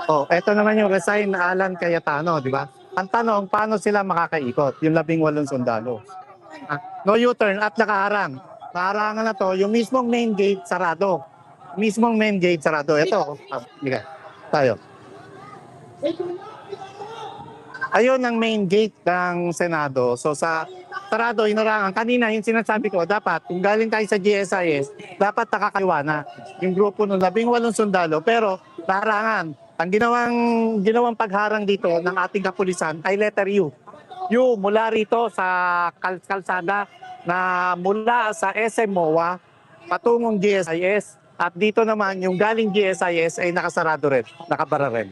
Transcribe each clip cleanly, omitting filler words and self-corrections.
Oh, eto naman yung resign na Alan Cayetano, di ba? Ang tanong, paano sila makakaikot, yung 18 sundalo? No U-turn at nakaharang. Nakaharangan na to, yung mismong main gate sarado. Mismong main gate sarado. Ito, tayo. Ayun ang main gate ng Senado. So sa sarado, inarangan. Kanina yung sinasabi ko, dapat kung galing tayo sa GSIS, dapat nakakaliwa na yung grupo ng 18 sundalo. Pero larangan. Ang ginawang pagharang dito ng ating kapulisan ay letter U. U mula rito sa kalsada na mula sa SM MOA patungong GSIS. At dito naman yung galing GSIS ay nakasarado rin, nakabara rin.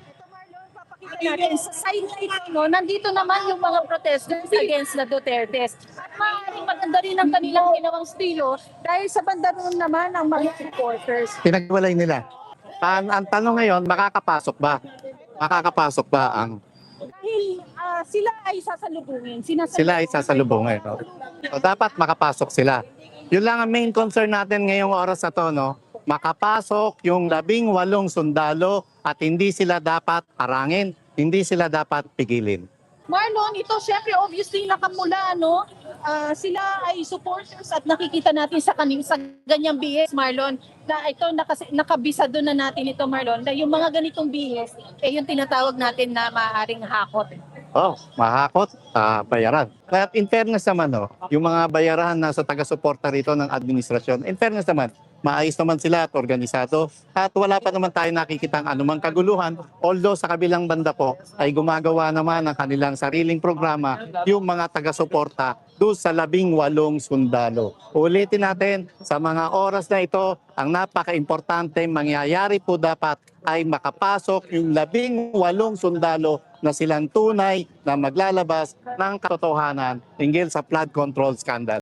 Natin sa sideline no, nandito naman yung mga protesters against the Dutertes. At maaaring maganda rin ang kanilang ginawang estilo dahil sa banda roon naman ang mga supporters. Pinagwalay nila. Ang tanong ngayon, makakapasok ba? Makakapasok ba ang Dahil sila ay sasalubungin. sila ay sasalubungin? No? So, dapat makapasok sila. Yun lang ang main concern natin ngayong oras na to, no? Makapasok yung 18 sundalo at hindi sila dapat harangin, hindi sila dapat pigilin. Marlon, ito syempre obviously nakamula, no? Sila ay supporters at nakikita natin sa ganyang BS, Marlon, na ito nakabisado na natin ito, Marlon, na yung mga ganitong BS, yung tinatawag natin na maaaring hakot. Oh, mahakot, bayaran. Kaya in fairness naman, no, yung mga bayaran na sa taga-suporta rito ng administrasyon, in fairness naman, maayos naman sila at organisado at wala pa naman tayo nakikitang anumang kaguluhan. Although sa kabilang banda po ay gumagawa naman ng kanilang sariling programa yung mga taga-suporta doon sa 18 sundalo. Ulitin natin, sa mga oras na ito, ang napaka-importante mangyayari po dapat ay makapasok yung 18 sundalo na silang tunay na maglalabas ng katotohanan hinggil sa flood control scandal.